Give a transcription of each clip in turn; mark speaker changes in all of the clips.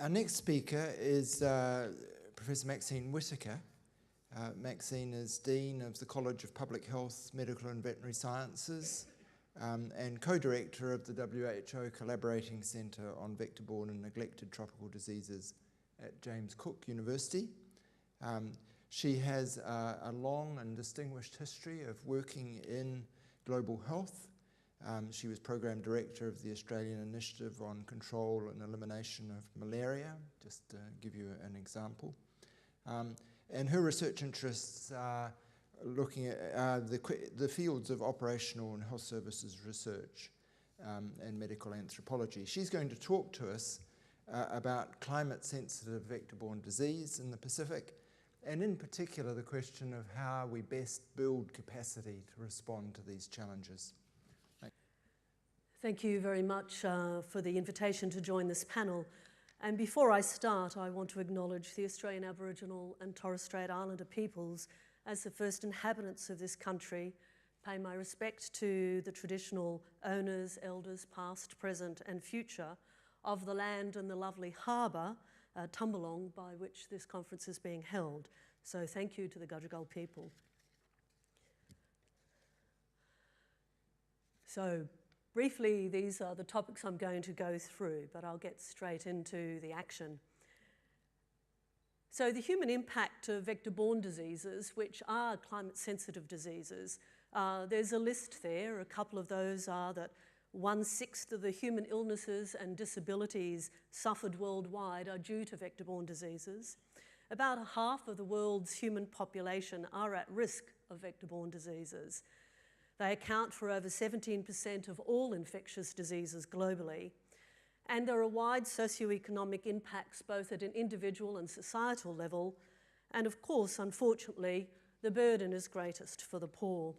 Speaker 1: Our next speaker is Professor Maxine Whittaker. Maxine is Dean of the College of Public Health, Medical and Veterinary Sciences and co-director of the WHO Collaborating Centre on Vector-Borne and Neglected Tropical Diseases at James Cook University. She has a long and distinguished history of working in global health. She was Program Director of the Australian Initiative on Control and Elimination of Malaria, just to give you an example. And her research interests are looking at the fields of operational and health services research and medical anthropology. She's going to talk to us about climate-sensitive vector-borne disease in the Pacific, and in particular the question of how we best build capacity to respond to these challenges.
Speaker 2: Thank you very much for the invitation to join this panel. And before I start, I want to acknowledge the Australian Aboriginal and Torres Strait Islander peoples as the first inhabitants of this country, pay my respect to the traditional owners, elders, past, present and future of the land and the lovely harbour, Tumbalong, by which this conference is being held. So thank you to the Gudjalul people. So briefly, these are the topics I'm going to go through, but I'll get straight into the action. So the human impact of vector-borne diseases, which are climate-sensitive diseases, there's a list there. A couple of those are that 1/6 of the human illnesses and disabilities suffered worldwide are due to vector-borne diseases. About half of the world's human population are at risk of vector-borne diseases. They account for over 17% of all infectious diseases globally. And there are wide socioeconomic impacts both at an individual and societal level. And of course, unfortunately, the burden is greatest for the poor.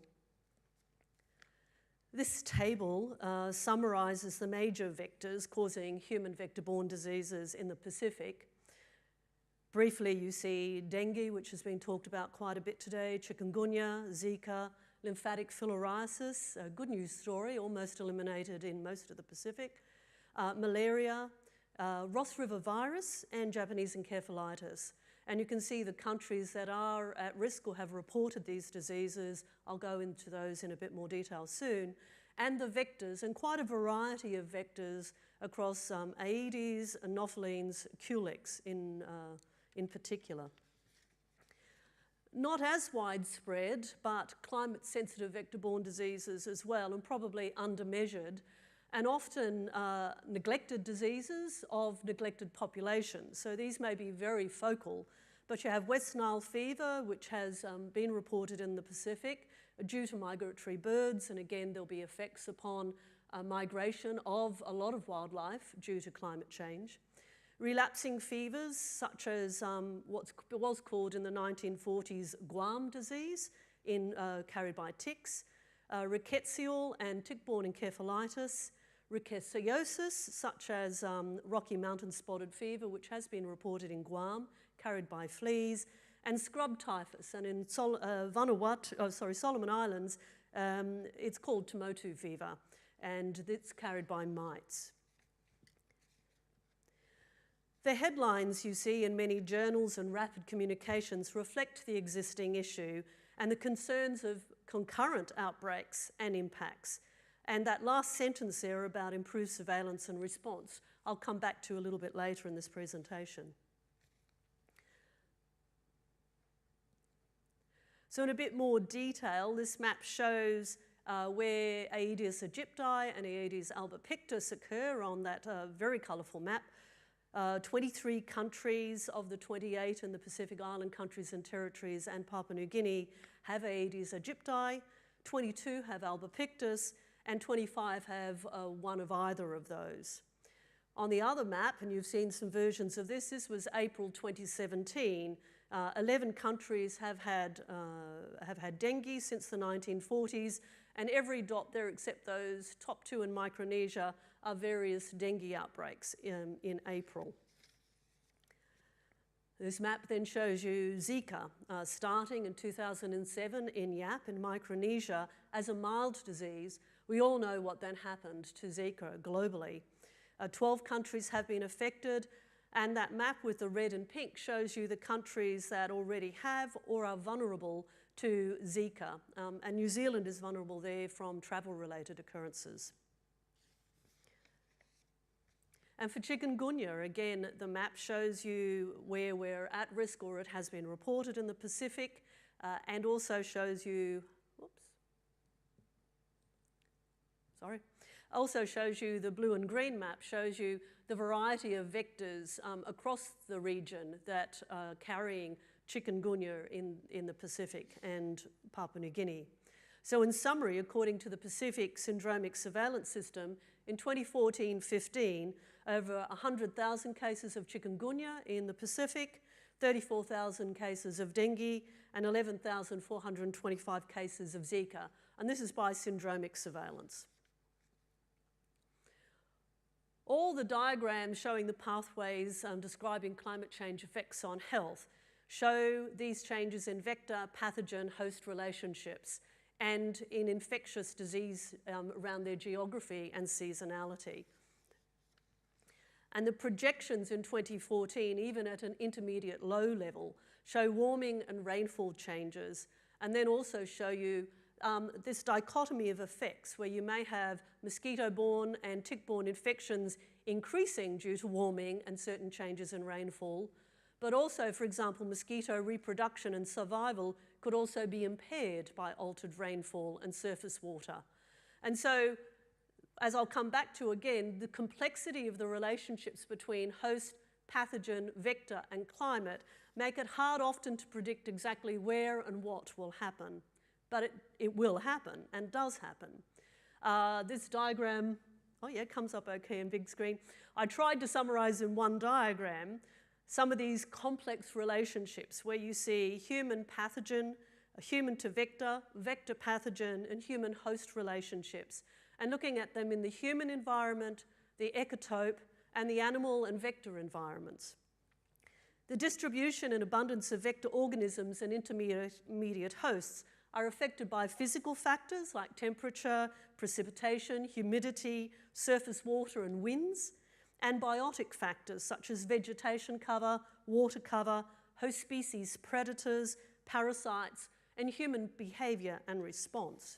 Speaker 2: This table summarises the major vectors causing human vector-borne diseases in the Pacific. Briefly, you see dengue, which has been talked about quite a bit today, chikungunya, Zika, lymphatic filariasis, a good news story, almost eliminated in most of the Pacific, malaria, Ross River virus, and Japanese encephalitis. And you can see the countries that are at risk or have reported these diseases. I'll go into those in a bit more detail soon. And the vectors, and quite a variety of vectors across Aedes, Anophelines, Culex in particular. Not as widespread, but climate-sensitive vector-borne diseases as well, and probably undermeasured, and often neglected diseases of neglected populations. So these may be very focal, but you have West Nile fever, which has been reported in the Pacific due to migratory birds, and again there'll be effects upon migration of a lot of wildlife due to climate change. Relapsing fevers, such as what was called in the 1940s Guam disease, carried by ticks, rickettsial and tick-borne encephalitis, rickettsiosis, such as Rocky Mountain spotted fever, which has been reported in Guam, carried by fleas, and scrub typhus. And in Solomon Islands, it's called Tumotu fever, and it's carried by mites. The headlines you see in many journals and rapid communications reflect the existing issue and the concerns of concurrent outbreaks and impacts. And that last sentence there about improved surveillance and response, I'll come back to a little bit later in this presentation. So in a bit more detail, this map shows where Aedes aegypti and Aedes albopictus occur on that very colourful map. 23 countries of the 28 in the Pacific Island countries and territories and Papua New Guinea have Aedes aegypti, 22 have albopictus, and 25 have one of either of those. On the other map, and you've seen some versions of this, this was April 2017, 11 countries have had dengue since the 1940s, and every dot there except those top two in Micronesia are various dengue outbreaks in April. This map then shows you Zika, starting in 2007 in Yap in Micronesia as a mild disease. We all know what then happened to Zika globally. 12 countries have been affected. And that map with the red and pink shows you the countries that already have or are vulnerable to Zika. And New Zealand is vulnerable there from travel-related occurrences. And for chikungunya, again, the map shows you where we're at risk or it has been reported in the Pacific, and also shows you, also shows you the blue and green map, shows you the variety of vectors across the region that are carrying chikungunya in the Pacific and Papua New Guinea. So in summary, according to the Pacific Syndromic Surveillance System, in 2014-15, over 100,000 cases of chikungunya in the Pacific, 34,000 cases of dengue, and 11,425 cases of Zika. And this is by syndromic surveillance. All the diagrams showing the pathways describing climate change effects on health show these changes in vector, pathogen, host relationships and in infectious disease around their geography and seasonality. And the projections in 2014, even at an intermediate low level, show warming and rainfall changes, and then also show you this dichotomy of effects where you may have mosquito-borne and tick-borne infections increasing due to warming and certain changes in rainfall, but also, for example, mosquito reproduction and survival could also be impaired by altered rainfall and surface water. And so, as I'll come back to again, the complexity of the relationships between host, pathogen, vector, and climate make it hard often to predict exactly where and what will happen. But it will happen and does happen. This diagram, oh yeah, comes up okay in big screen. I tried to summarize in one diagram some of these complex relationships where you see human pathogen, human to vector, vector pathogen, and human host relationships, and looking at them in the human environment, the ectope, and the animal and vector environments. The distribution and abundance of vector organisms and intermediate hosts are affected by physical factors like temperature, precipitation, humidity, surface water, and winds, and biotic factors such as vegetation cover, water cover, host species predators, parasites, and human behaviour and response.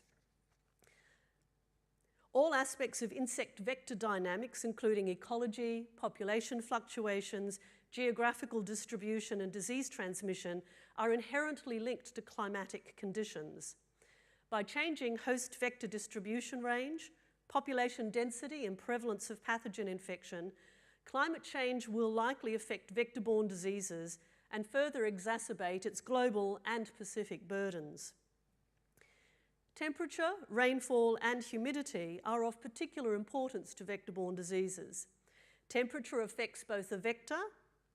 Speaker 2: All aspects of insect vector dynamics, including ecology, population fluctuations, geographical distribution, and disease transmission, are inherently linked to climatic conditions. By changing host vector distribution range, population density, and prevalence of pathogen infection, climate change will likely affect vector-borne diseases and further exacerbate its global and Pacific burdens. Temperature, rainfall, and humidity are of particular importance to vector-borne diseases. Temperature affects both the vector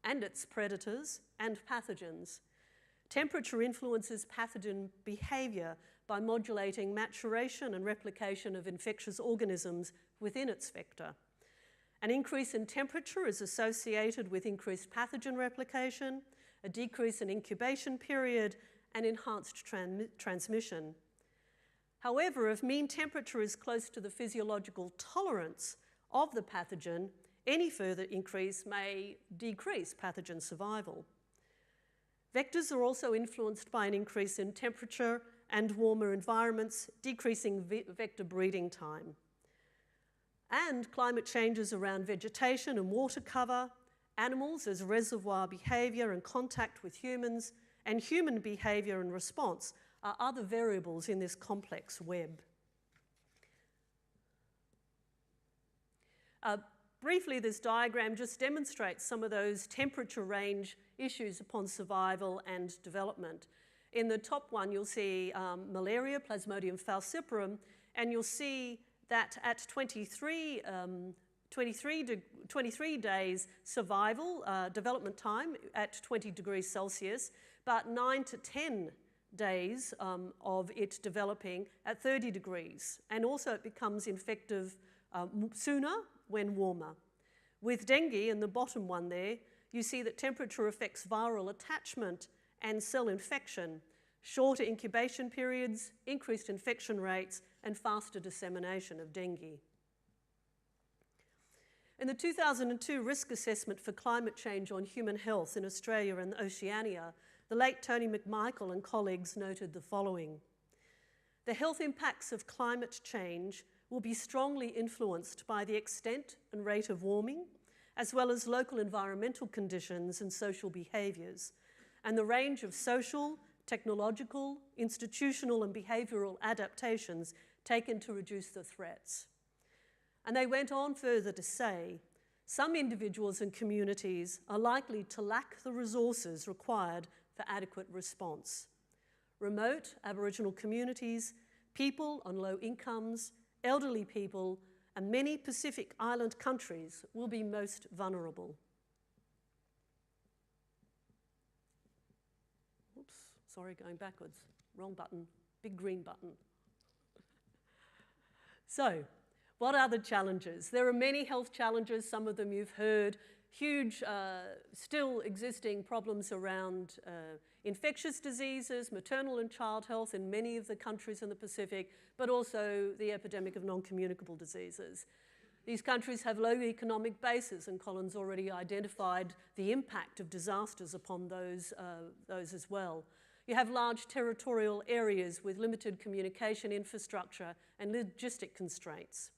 Speaker 2: and its predators and pathogens. Temperature influences pathogen behaviour by modulating maturation and replication of infectious organisms within its vector. An increase in temperature is associated with increased pathogen replication, a decrease in incubation period, and enhanced transmission. However, if mean temperature is close to the physiological tolerance of the pathogen, any further increase may decrease pathogen survival. Vectors are also influenced by an increase in temperature and warmer environments, decreasing vector breeding time. And climate changes around vegetation and water cover, animals as reservoir behaviour and contact with humans, and human behaviour and response are other variables in this complex web. Briefly, this diagram just demonstrates some of those temperature range issues upon survival and development. In the top one, you'll see malaria, Plasmodium falciparum, and you'll see that at 23 days survival, development time at 20 degrees Celsius, but 9 to 10 days of it developing at 30 degrees. And also it becomes infective sooner when warmer. With dengue, in the bottom one there, you see that temperature affects viral attachment and cell infection, shorter incubation periods, increased infection rates, and faster dissemination of dengue. In the 2002 risk assessment for climate change on human health in Australia and Oceania, the late Tony McMichael and colleagues noted the following: the health impacts of climate change will be strongly influenced by the extent and rate of warming, as well as local environmental conditions and social behaviours, and the range of social, technological, institutional and behavioural adaptations taken to reduce the threats. And they went on further to say, some individuals and communities are likely to lack the resources required for adequate response. Remote Aboriginal communities, people on low incomes, elderly people, and many Pacific Island countries will be most vulnerable. Oops, sorry, going backwards. Wrong button, big green button. So, what are the challenges? There are many health challenges, some of them you've heard. Huge, still existing problems around infectious diseases, maternal and child health in many of the countries in the Pacific, but also the epidemic of non-communicable diseases. These countries have low economic bases, and Colin's already identified the impact of disasters upon those as well. You have large territorial areas with limited communication infrastructure and logistic constraints.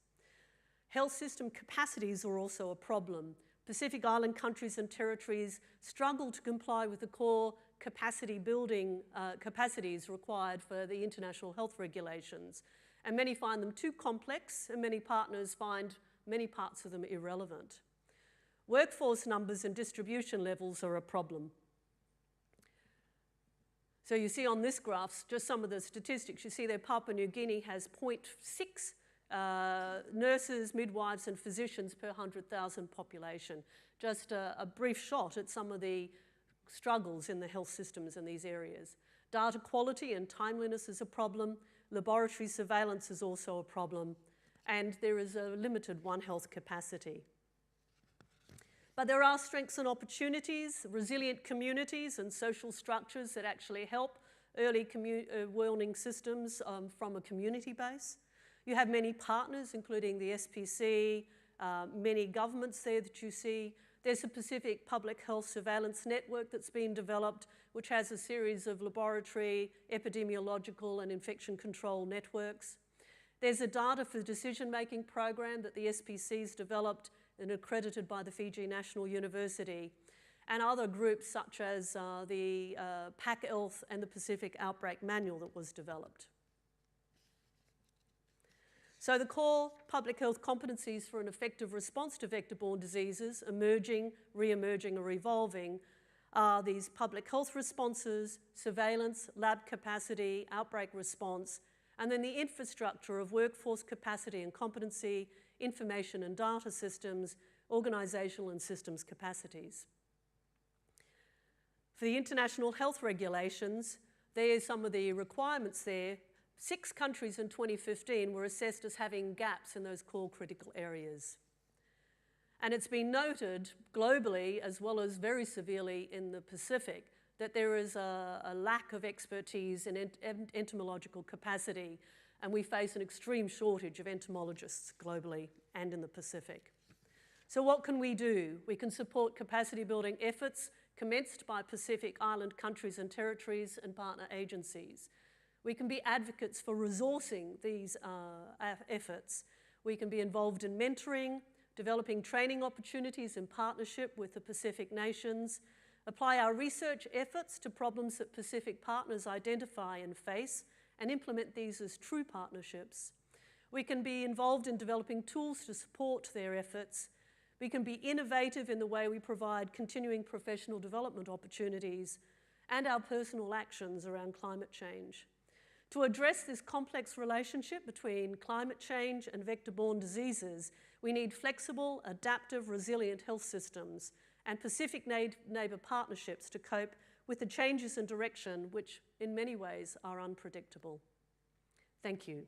Speaker 2: Health system capacities are also a problem. Pacific Island countries and territories struggle to comply with the core capacity building capacities required for the international health regulations. And many find them too complex, and many partners find many parts of them irrelevant. Workforce numbers and distribution levels are a problem. So you see on this graph just some of the statistics. You see there Papua New Guinea has 0.6 nurses, midwives and physicians per 100,000 population. Just a brief shot at some of the struggles in the health systems in these areas. Data quality and timeliness is a problem. Laboratory surveillance is also a problem. And there is a limited One Health capacity. But there are strengths and opportunities, resilient communities and social structures that actually help early warning systems from a community base. You have many partners, including the SPC, many governments there that you see. There's a Pacific Public Health Surveillance Network that's been developed, which has a series of laboratory, epidemiological and infection control networks. There's a data for decision-making program that the SPC's developed and accredited by the Fiji National University, and other groups such as the PAC Health and the Pacific Outbreak Manual that was developed. So the core public health competencies for an effective response to vector-borne diseases, emerging, re-emerging or evolving, are these public health responses, surveillance, lab capacity, outbreak response, and then the infrastructure of workforce capacity and competency, information and data systems, organisational and systems capacities. For the international health regulations, there's some of the requirements there. 6 countries in 2015 were assessed as having gaps in those core critical areas. And it's been noted globally, as well as very severely in the Pacific, that there is a lack of expertise in entomological capacity, and we face an extreme shortage of entomologists globally and in the Pacific. So what can we do? We can support capacity building efforts commenced by Pacific Island countries and territories and partner agencies. We can be advocates for resourcing these efforts. We can be involved in mentoring, developing training opportunities in partnership with the Pacific nations, apply our research efforts to problems that Pacific partners identify and face, and implement these as true partnerships. We can be involved in developing tools to support their efforts. We can be innovative in the way we provide continuing professional development opportunities and our personal actions around climate change. To address this complex relationship between climate change and vector-borne diseases, we need flexible, adaptive, resilient health systems and Pacific neighbour partnerships to cope with the changes in direction which, in many ways, are unpredictable. Thank you.